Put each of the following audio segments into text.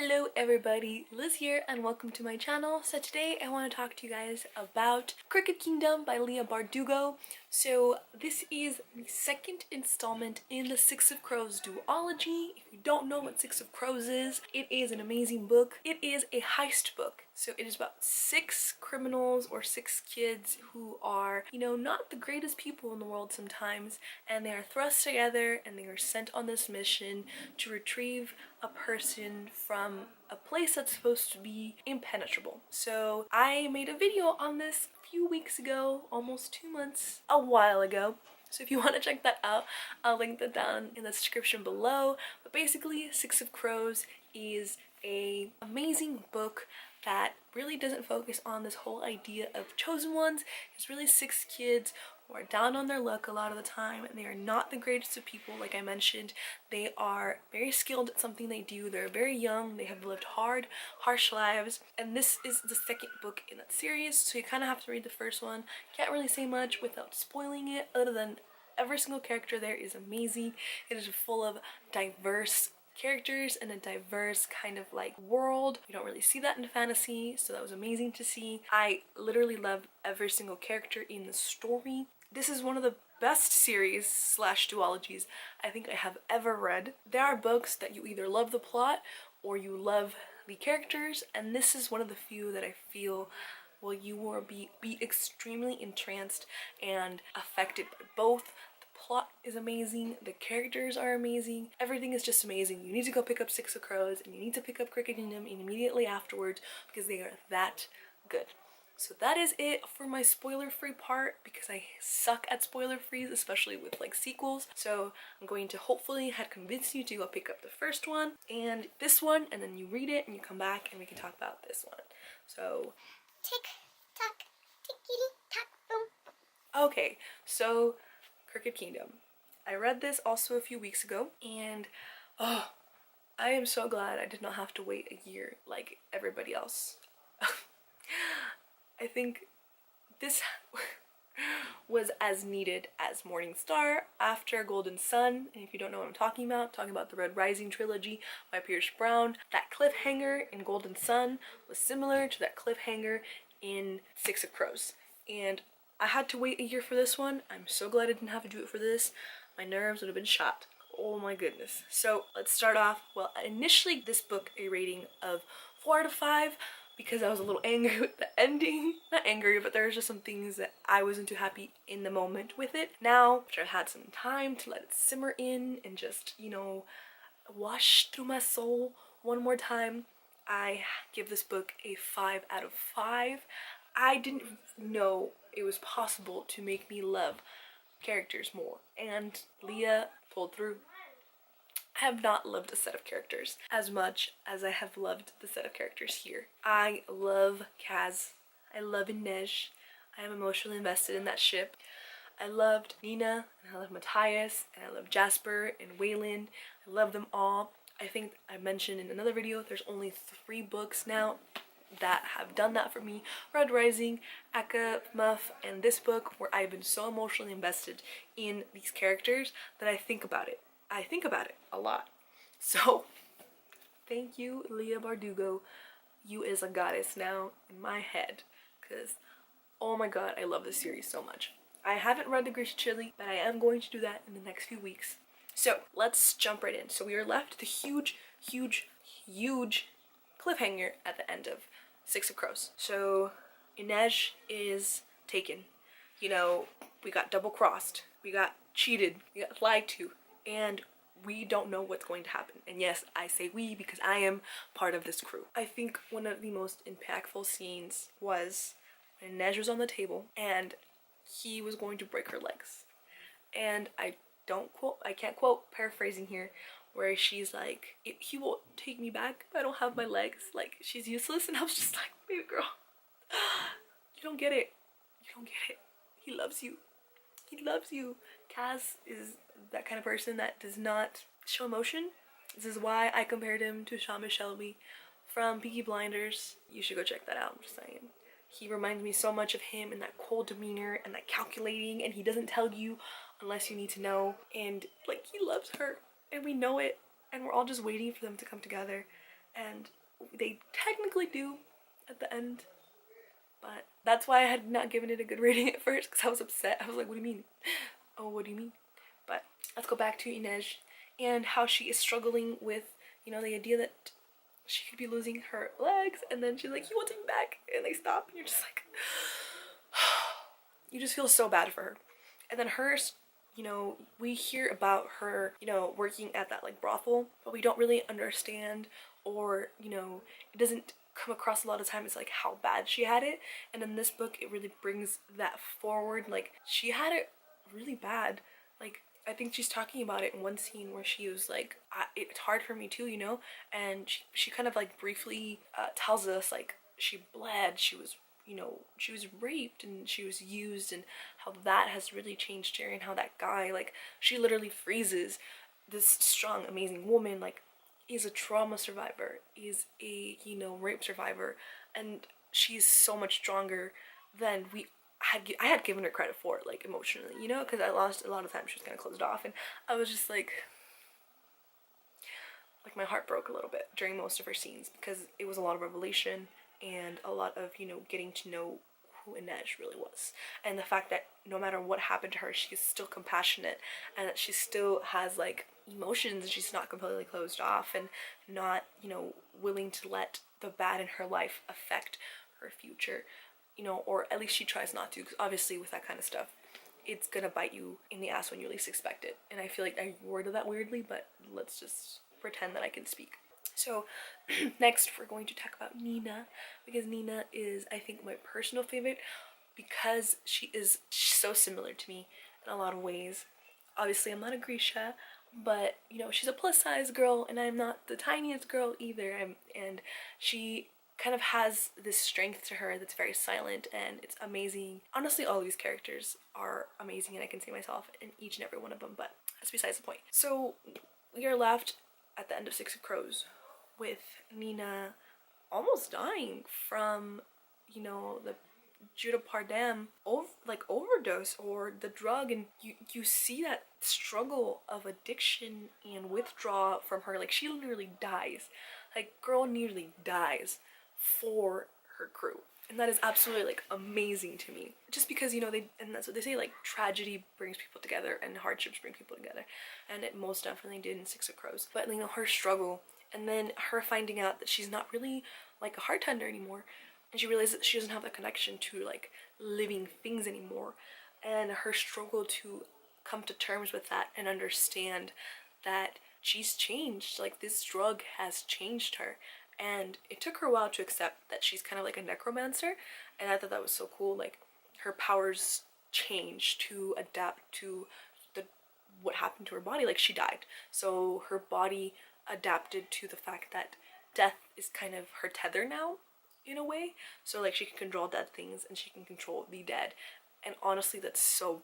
Hello everybody, Liz here and welcome to my channel. So today I want to talk to you guys about Crooked Kingdom by Leigh Bardugo. So this is the second installment in the Six of Crows duology. If you don't know what Six of Crows is, it is an amazing book. It is a heist book. So it is about 6 criminals or 6 kids who are, not the greatest people in the world sometimes, and they are thrust together and they are sent on this mission to retrieve a person from a place that's supposed to be impenetrable. So I made a video on this a few weeks ago, almost 2 months, a while ago. So if you want to check that out, I'll link that down in the description below. But basically, Six of Crows is an amazing book that really doesn't focus on this whole idea of chosen ones. It's really 6 kids who are down on their luck a lot of the time, and they are not the greatest of people. Like I mentioned, they are very skilled at something they do. They're very young, they have lived harsh lives, and this is the second book in that series, so you kind of have to read the first one. Can't really say much without spoiling it, other than every single character there is amazing. It is full of diverse characters and a diverse kind of world. You don't really see that in fantasy, so that was amazing to see. I literally love every single character in the story. This is one of the best series slash duologies I think I have ever read. There are books that you either love the plot or you love the characters, and this is one of the few that I feel you will be extremely entranced and affected by both. Plot is amazing, the characters are amazing, everything is just amazing. You need to go pick up Six of Crows and you need to pick up Crooked Kingdom immediately afterwards because they are that good. So that is it for my spoiler-free part, because I suck at spoiler-frees, especially with sequels. So I'm going to hopefully have convinced you to go pick up the first one and this one, and then you read it and you come back and we can talk about this one. So tick tock, tickety tock, boom. Okay, so Crooked Kingdom. I read this also a few weeks ago, and I am so glad I did not have to wait a year like everybody else. I think this was as needed as Morning Star after Golden Sun, and if you don't know what I'm talking about the Red Rising trilogy by Pierce Brown. That cliffhanger in Golden Sun was similar to that cliffhanger in Six of Crows, and I had to wait a year for this one. I'm so glad I didn't have to do it for this. My nerves would have been shot. Oh my goodness. So let's start off. Well, I initially this book a rating of 4 out of 5 because I was a little angry with the ending. Not angry, but there's just some things that I wasn't too happy in the moment with it. Now, after I've had some time to let it simmer in and just, wash through my soul one more time, I give this book a 5 out of 5. I didn't know it was possible to make me love characters more, and Leah pulled through. I have not loved a set of characters as much as I have loved the set of characters here. I love Kaz. I love Inej. I am emotionally invested in that ship. I loved Nina, and I love Matthias, and I love Jasper and Wayland. I love them all. I think I mentioned in another video there's only 3 books now that have done that for me: Red Rising, Akka, Muff, and this book, where I've been so emotionally invested in these characters that I think about it. I think about it a lot. So thank you, Leigh Bardugo. You is a goddess now in my head, because oh my god, I love this series so much. I haven't read the Grisha trilogy, but I am going to do that in the next few weeks. So let's jump right in. So we are left with a huge cliffhanger at the end of Six of Crows. So Inej is taken. We got double-crossed, we got cheated, we got lied to, and we don't know what's going to happen. And yes, I say we because I am part of this crew. I think one of the most impactful scenes was when Inej was on the table and he was going to break her legs. And I can't quote, paraphrasing here, where she's like, he won't take me back if I don't have my legs. She's useless. And I was just like, baby girl, you don't get it. You don't get it. He loves you. He loves you. Kaz is that kind of person that does not show emotion. This is why I compared him to Sean Shelby from Peaky Blinders. You should go check that out, I'm just saying. He reminds me so much of him, and that cold demeanor and that calculating, and he doesn't tell you unless you need to know. And he loves her, and we know it, and we're all just waiting for them to come together. and they technically do at the end, but that's why I had not given it a good rating at first, because I was upset. I was like, what do you mean? Oh, what do you mean? But let's go back to Inej and how she is struggling with, you know, the idea that she could be losing her legs, and then she's like, you want to be back, and they stop, and you're just like, you just feel so bad for her. And then hers, you know, we hear about her, you know, working at that like brothel, but we don't really understand, or, you know, it doesn't come across a lot of times like how bad she had it. And in this book it really brings that forward. Like, she had it really bad. Like, I think she's talking about it in one scene where she was like, it's hard for me too, you know. And she kind of like briefly tells us like she bled, she was, you know, she was raped and she was used, and how that has really changed her, and how that guy, like, she literally freezes this strong, amazing woman, like, is a trauma survivor, is a, you know, rape survivor, and she's so much stronger than I had given her credit for, like, emotionally, you know, because I lost a lot of time. She was kind of closed off, and I was just like my heart broke a little bit during most of her scenes, because it was a lot of revelation and a lot of, you know, getting to know who Inej really was, and the fact that no matter what happened to her, she's still compassionate, and that she still has like emotions, and she's not completely closed off, and not, you know, willing to let the bad in her life affect her future, you know, or at least she tries not to, because obviously with that kind of stuff, it's gonna bite you in the ass when you least expect it. And I feel like I worded that weirdly, but let's just pretend that I can speak. So next we're going to talk about Nina, because Nina is, I think, my personal favorite, because she's so similar to me in a lot of ways. Obviously I'm not a Grisha, but, you know, she's a plus size girl, and I'm not the tiniest girl either. And she kind of has this strength to her that's very silent, and it's amazing. Honestly, all of these characters are amazing, and I can see myself in each and every one of them, but that's besides the point. So we are left at the end of Six of Crows with Nina almost dying from, you know, the Judapardam overdose or the drug, and you see that struggle of addiction and withdrawal from her. Like, she literally dies. Like, girl nearly dies for her crew, and that is absolutely like amazing to me, just because, you know, and that's what they say, like, tragedy brings people together and hardships bring people together, and it most definitely did in Six of Crows. But, you know, her struggle, and then her finding out that she's not really like a heart tender anymore, and she realizes that she doesn't have that connection to like living things anymore, and her struggle to come to terms with that and understand that she's changed. Like, this drug has changed her, and it took her a while to accept that she's kind of like a necromancer, and I thought that was so cool. Like, her powers changed to adapt to what happened to her body. Like, she died, so her body adapted to the fact that death is kind of her tether now, in a way. So, like, she can control dead things, and she can control the dead, and honestly, that's so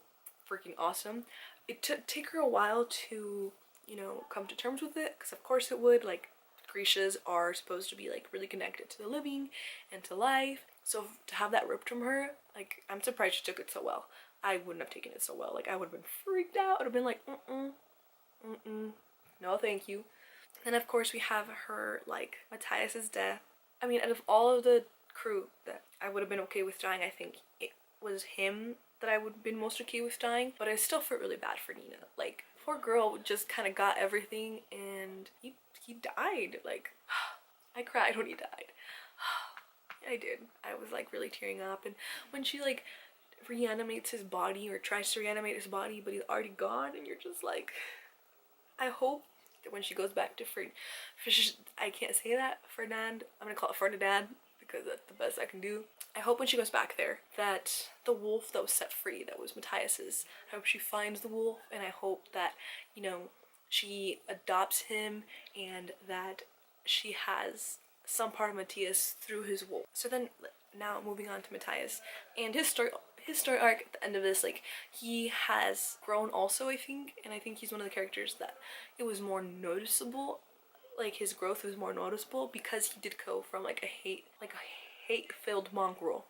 freaking awesome. It take her a while to, you know, come to terms with it, because of course it would. Like, Grishas are supposed to be like really connected to the living and to life, so to have that ripped from her, like, I'm surprised she took it so well. I wouldn't have taken it so well. Like, I would have been freaked out. I'd have been like, no thank you. Then of course we have her, like, Matthias's death. I mean, out of all of the crew that I would have been okay with dying, I think it was him that I would have been most okay with dying, but I still felt really bad for Nina. Like, poor girl just kind of got everything, and he died. Like, I cried when he died. I did. I was like really tearing up, and when she like reanimates his body, or tries to reanimate his body, but he's already gone, and you're just like, I hope that when she goes back to I can't say that, Ferdinand, I'm gonna call it Ferdinand because that's the best I can do. I hope when she goes back there that the wolf that was set free, that was Matthias's, I hope she finds the wolf, and I hope that, you know, she adopts him, and that she has some part of Matthias through his wolf. So then, now moving on to Matthias and his story arc at the end of this, like, he has grown also, I think, and I think he's one of the characters that it was more noticeable. Like, his growth was more noticeable, because he did go from like a hate-filled mongrel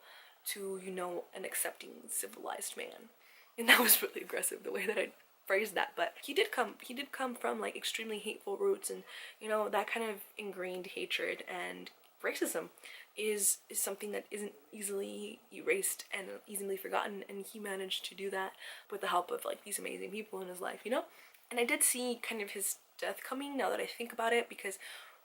to, you know, an accepting, civilized man. And that was really aggressive, the way that I phrase that, but he did come from like extremely hateful roots, and you know, that kind of ingrained hatred and racism is something that isn't easily erased and easily forgotten, and he managed to do that with the help of like these amazing people in his life, you know. And I did see kind of his death coming, now that I think about it, because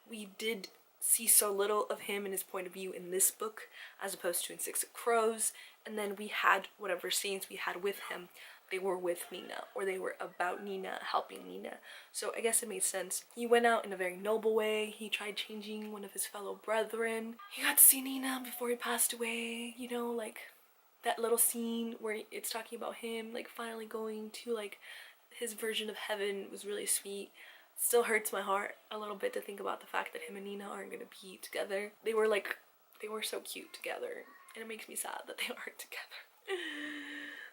we did see so little of him and his point of view in this book as opposed to in Six of Crows. And then we had whatever scenes we had with him, they were with Nina, or they were about Nina, helping Nina. So I guess it made sense. He went out in a very noble way. He tried changing one of his fellow brethren. He got to see Nina before he passed away, you know, like that little scene where it's talking about him like finally going to like his version of heaven was really sweet. Still hurts my heart a little bit to think about the fact that him and Nina aren't gonna be together. They were so cute together, and it makes me sad that they aren't together.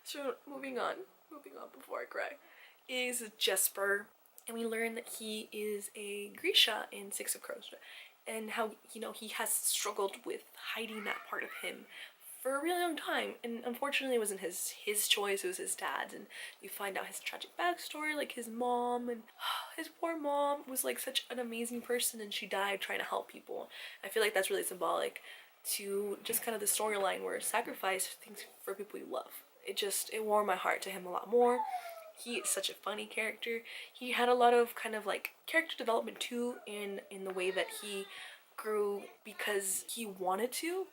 So moving on before I cry, is Jesper, and we learn that he is a Grisha in Six of Crows, and how, you know, he has struggled with hiding that part of him for a really long time, and unfortunately it wasn't his choice, it was his dad's. And you find out his tragic backstory, like his mom, and his poor mom was like such an amazing person, and she died trying to help people. I feel like that's really symbolic to just kind of the storyline where sacrifice things for people you love. It warmed my heart to him a lot more. He is such a funny character. He had a lot of kind of like character development too, in the way that he grew because he wanted to,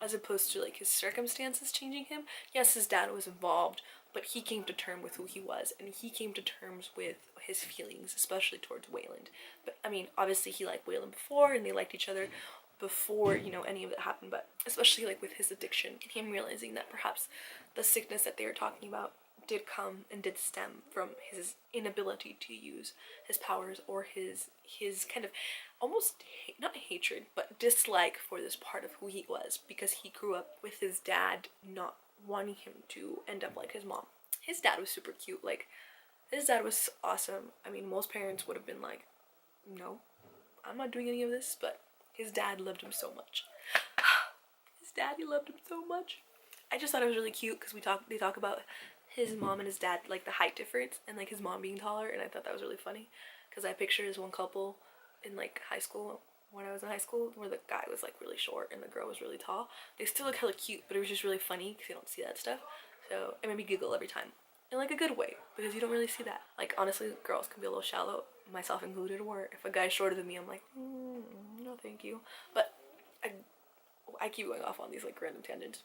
as opposed to like his circumstances changing him. Yes, his dad was involved, but he came to terms with who he was, and he came to terms with his feelings, especially towards Wayland. But I mean, obviously he liked Wayland before, and they liked each other before, you know, any of that happened, but especially like with his addiction, him realizing that perhaps the sickness that they were talking about did come and did stem from his inability to use his powers, or his kind of almost not hatred but dislike for this part of who he was, because he grew up with his dad not wanting him to end up like his mom. His dad was super cute, like his dad was awesome. I mean, most parents would have been like, no, I'm not doing any of this, but his dad loved him so much. His daddy loved him so much. I just thought it was really cute because they talk about his mom and his dad, like the height difference, and like his mom being taller, and I thought that was really funny because I picture this one couple in like high school, when I was in high school, where the guy was like really short and the girl was really tall. They still look hella cute, but it was just really funny because you don't see that stuff. So it made me giggle every time, in like a good way, because you don't really see that. Like honestly, girls can be a little shallow, myself included, or if a guy's shorter than me, I'm like, no thank you. But I keep going off on these like random tangents.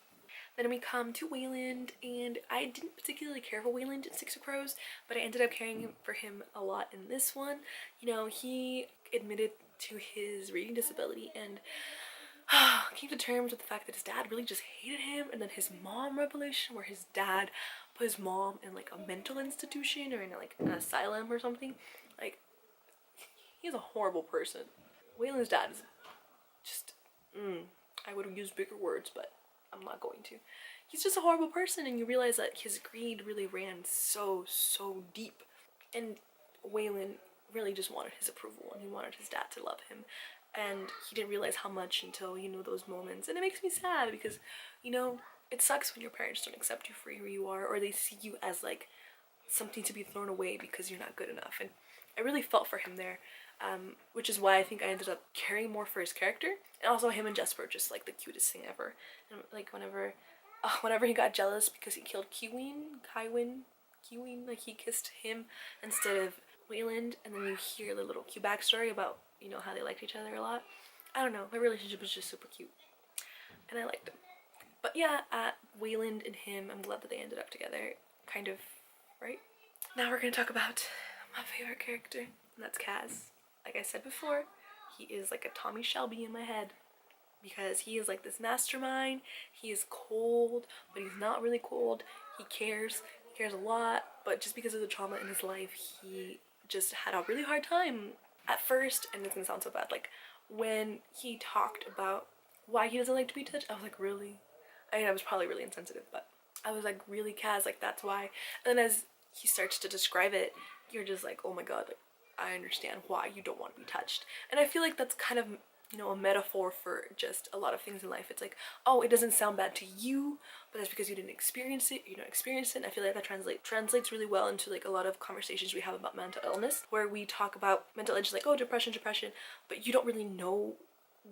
Then we come to Wayland, and I didn't particularly care for Wayland in Six of Crows, but I ended up caring for him a lot in this one. You know, he admitted to his reading disability and came to terms with the fact that his dad really just hated him, and then his mom revelation where his dad put his mom in like a mental institution or in like an asylum or something. Like, he's a horrible person. Wayland's dad is just, I would have used bigger words, but I'm not going to. He's just a horrible person, and you realize that his greed really ran so deep, and Wayland really just wanted his approval, and he wanted his dad to love him, and he didn't realize how much until, you know, those moments. And it makes me sad because, you know, it sucks when your parents don't accept you for who you are, or they see you as like something to be thrown away because you're not good enough. And I really felt for him there, which is why I think I ended up caring more for his character. And also him and Jesper are just like the cutest thing ever. And like whenever he got jealous because he killed Kywin, like he kissed him instead of Wayland, and then you hear the little cute backstory about, you know, how they liked each other a lot. I don't know, their relationship was just super cute, and I liked them. But yeah, Wayland and him, I'm glad that they ended up together, kind of, right? Now we're gonna talk about my favorite character, and that's Kaz. Like I said before, he is like a Tommy Shelby in my head, because he is like this mastermind. He is cold, but he's not really cold. He cares a lot, but just because of the trauma in his life, he just had a really hard time at first. And it's gonna sound so bad, like when he talked about why he doesn't like to be touched, I was like, really? I mean, I was probably really insensitive, but I was like, really, Kaz? Like, that's why? And then as he starts to describe it, you're just like, oh my god, like, I understand why you don't want to be touched. And I feel like that's kind of you know, a metaphor for just a lot of things in life. It's like, oh, it doesn't sound bad to you, but that's because you didn't experience it. You don't experience it. And I feel like that translates really well into like a lot of conversations we have about mental illness, where we talk about mental illness like, oh, depression, but you don't really know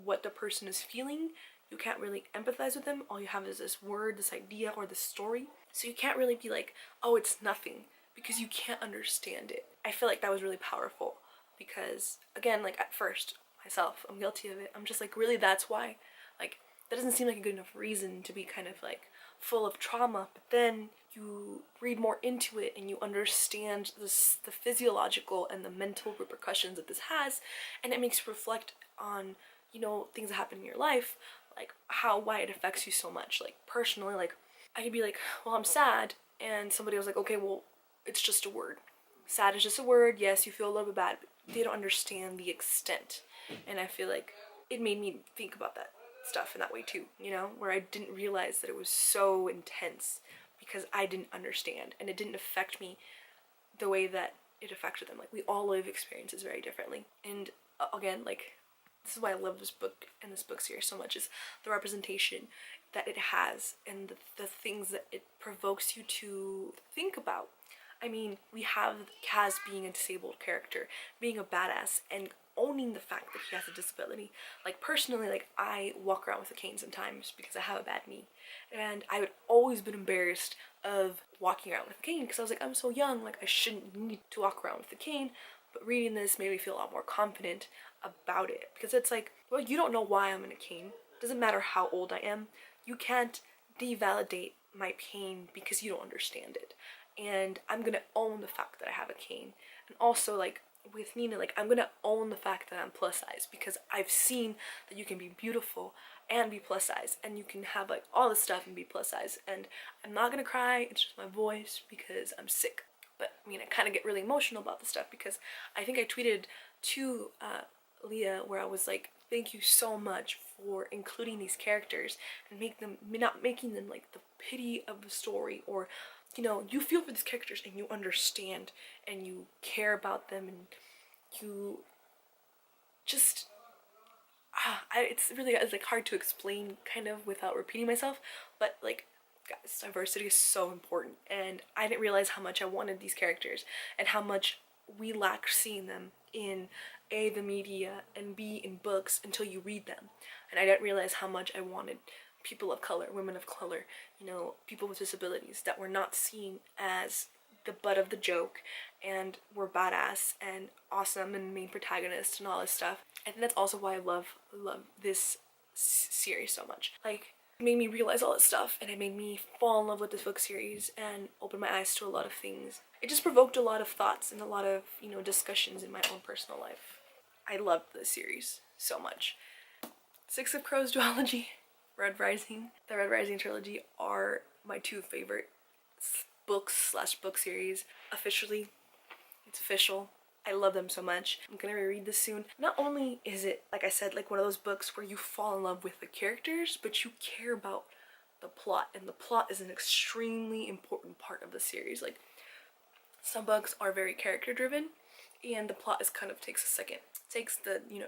what the person is feeling. You can't really empathize with them. All you have is this word, this idea, or this story. So you can't really be like, oh, it's nothing, because you can't understand it. I feel like that was really powerful because, again, like at first, myself, I'm guilty of it. I'm just like, really, that's why? Like, that doesn't seem like a good enough reason to be kind of like full of trauma. But then you read more into it and you understand the physiological and the mental repercussions that this has, and it makes you reflect on, you know, things that happen in your life, like why it affects you so much. Like personally, like I could be like, well, I'm sad, and somebody was like, okay, well, it's just a word. Sad is just a word. Yes, you feel a little bit bad, but they don't understand the extent. And I feel like it made me think about that stuff in that way too, you know, where I didn't realize that it was so intense because I didn't understand, and it didn't affect me the way that it affected them. Like, we all live experiences very differently. And again, like, this is why I love this book and this book series so much, is the representation that it has and the things that it provokes you to think about. I mean, we have Kaz being a disabled character, being a badass, and owning the fact that he has a disability. Like, personally, like, I walk around with a cane sometimes because I have a bad knee, and I would always been embarrassed of walking around with a cane because I was like, I'm so young, like, I shouldn't need to walk around with a cane. But reading this made me feel a lot more confident about it, because it's like, well, you don't know why I'm in a cane. It doesn't matter how old I am. You can't devalidate my pain because you don't understand it. And I'm gonna own the fact that I have a cane. And also, like, with Nina, like, I'm gonna own the fact that I'm plus size, because I've seen that you can be beautiful and be plus size, and you can have like all this stuff and be plus size. And I'm not gonna cry, it's just my voice because I'm sick. But I mean, I kind of get really emotional about this stuff because I think I tweeted to Leah where I was like, thank you so much for including these characters and not making them like the pity of the story, or, you know, you feel for these characters and you understand and you care about them, and you just it's like hard to explain kind of without repeating myself, but like, guys, diversity is so important, and I didn't realize how much I wanted these characters and how much we lack seeing them in the media, and B, in books until you read them. And I didn't realize how much I wanted people of color, women of color, you know, people with disabilities that were not seen as the butt of the joke and were badass and awesome and main protagonists and all this stuff. I think that's also why I love this series so much. Like, it made me realize all this stuff, and it made me fall in love with this book series and open my eyes to a lot of things. It just provoked a lot of thoughts and a lot of, you know, discussions in my own personal life. I loved this series so much. Six of Crows duology, Red Rising, the Red Rising trilogy are my two favorite books/book series. Officially, it's official. I love them so much. I'm gonna reread this soon. Not only is it, like I said, like one of those books where you fall in love with the characters, but you care about the plot, and the plot is an extremely important part of the series. Like, some books are very character driven, and the plot is kind of takes the, you know,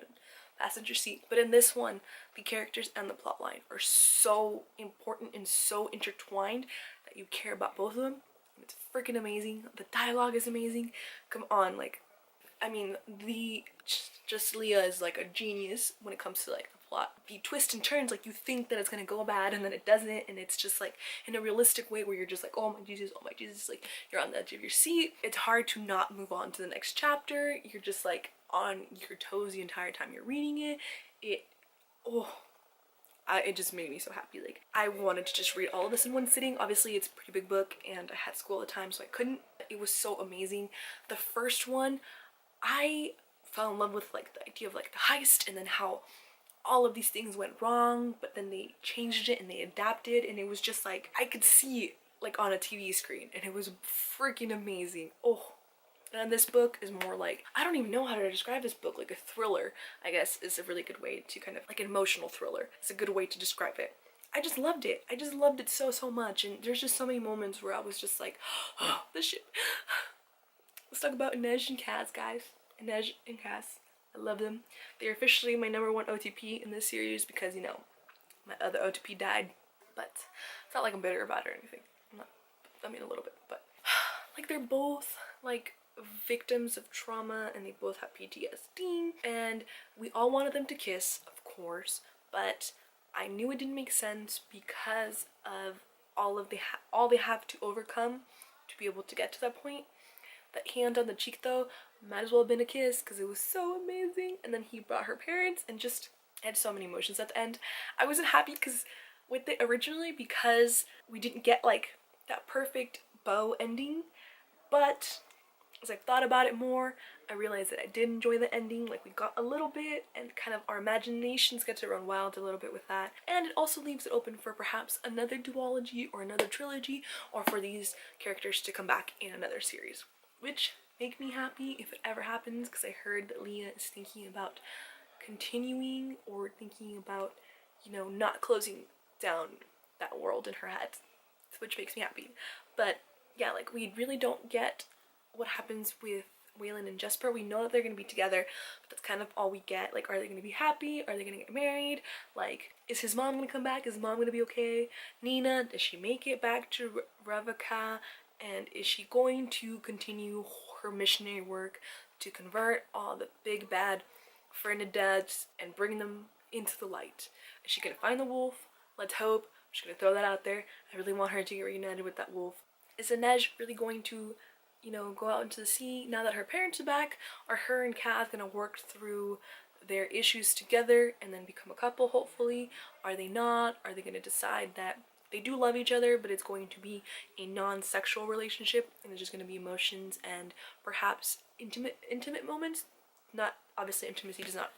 passenger seat. But in this one, the characters and the plot line are so important and so intertwined that you care about both of them. It's freaking amazing. The dialogue is amazing. Come on, like, I mean, just Leah is like a genius when it comes to like the plot. The twists and turns, like, you think that it's gonna go bad and then it doesn't, and it's just like in a realistic way where you're just like, oh my Jesus, like, you're on the edge of your seat. It's hard to not move on to the next chapter. You're just like on your toes the entire time you're reading it. It just made me so happy. Like, I wanted to just read all of this in one sitting. Obviously, it's a pretty big book, and I had school at the time, so I couldn't. It was so amazing. The first one, I fell in love with like the idea of like the heist, and then how all of these things went wrong, but then they changed it and they adapted, and it was just like, I could see it like on a TV screen, and it was freaking amazing. Oh. And this book is more like, I don't even know how to describe this book, like a thriller, I guess, is a really good way to kind of, like an emotional thriller. It's a good way to describe it. I just loved it. I just loved it so much, and there's just so many moments where I was just like, oh, this shit. Let's talk about Inej and Kaz, guys. Inej and Kaz. I love them. They're officially my number 1 OTP in this series because, you know, my other OTP died. But it's not like I'm bitter about it or anything. I'm not, I mean, a little bit, but like they're both like victims of trauma and they both have PTSD, and we all wanted them to kiss, of course, but I knew it didn't make sense because of all they have to overcome to be able to get to that point. That hand on the cheek though might as well have been a kiss because it was so amazing. And then he brought her parents and just had so many emotions at the end. I wasn't happy because with it originally because we didn't get like that perfect bow ending, but as I thought about it more, I realized that I did enjoy the ending. Like, we got a little bit, and kind of our imaginations get to run wild a little bit with that. And it also leaves it open for perhaps another duology or another trilogy, or for these characters to come back in another series, which make me happy if it ever happens, because I heard that Leah is thinking about continuing or thinking about, you know, not closing down that world in her head, which makes me happy. But yeah, like, we really don't get what happens with Wayland and Jesper. We know that they're gonna be together, but that's kind of all we get. Like, are they gonna be happy? Are they gonna get married? Like, is his mom gonna come back? Is his mom gonna be okay? Nina, does she make it back to Ravaka? And is she going to continue her missionary work to convert all the big bad Fernidads and bring them into the light? Is she gonna find the wolf? Let's hope. I'm just gonna throw that out there. I really want her to get reunited with that wolf. Is Inej really going to, you know, go out into the sea now that her parents are back? Are her and Kath gonna work through their issues together and then become a couple, hopefully? Are they not? Are they gonna decide that they do love each other, but it's going to be a non-sexual relationship and it's just gonna be emotions and perhaps intimate moments? Not, obviously intimacy does not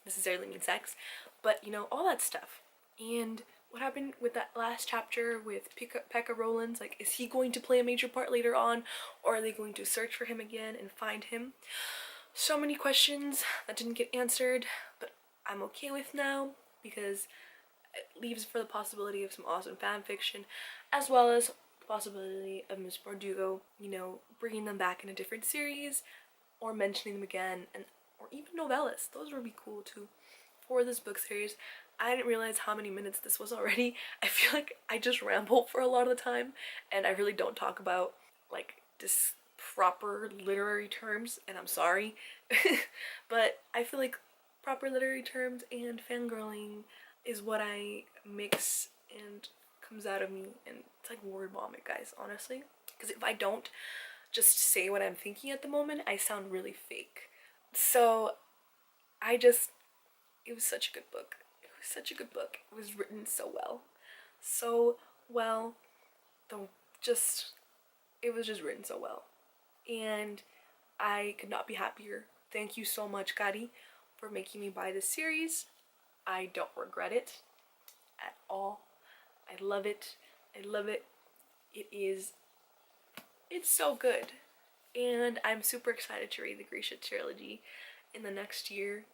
necessarily mean sex, but you know, all that stuff. And what happened with that last chapter with Pekka Rollins? Like, is he going to play a major part later on, or are they going to search for him again and find him? So many questions that didn't get answered, but I'm okay with now because it leaves for the possibility of some awesome fan fiction, as well as the possibility of Miss Bardugo, you know, bringing them back in a different series or mentioning them again, and or even novellas. Those would be cool too for this book series. I didn't realize how many minutes this was already. I feel like I just ramble for a lot of the time and I really don't talk about like this proper literary terms, and I'm sorry. But I feel like proper literary terms and fangirling is what I mix and comes out of me, and it's like word vomit, guys, honestly. Because if I don't just say what I'm thinking at the moment, I sound really fake. So it was such a good book. It was such a good book. It was written so well. So well. It was just written so well. And I could not be happier. Thank you so much, Kari, for making me buy this series. I don't regret it at all. I love it. I love it. It's so good. And I'm super excited to read the Grisha trilogy in the next year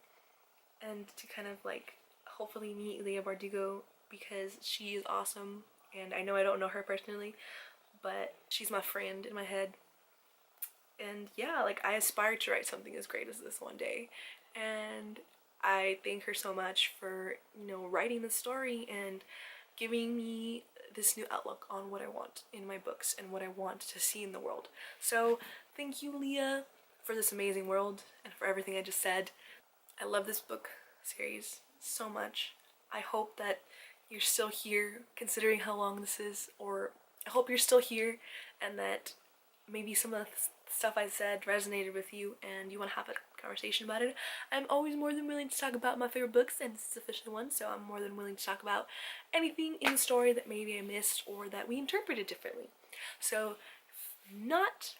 and to kind of like hopefully meet Leah Bardugo, because she is awesome, and I know I don't know her personally, but she's my friend in my head. And yeah, like, I aspire to write something as great as this one day, and I thank her so much for, you know, writing the story and giving me this new outlook on what I want in my books and what I want to see in the world. So thank you, Leah, for this amazing world and for everything I just said. I love this book series so much. I hope that you're still here, considering how long this is, or I hope you're still here and that maybe some of the stuff I said resonated with you and you want to have a conversation about it. I'm always more than willing to talk about my favorite books, and this is officially one, so I'm more than willing to talk about anything in the story that maybe I missed or that we interpreted differently. So, not...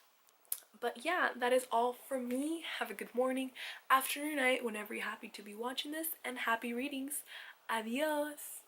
But yeah, that is all from me. Have a good morning, afternoon, night, whenever you're happy to be watching this, and happy readings. Adios!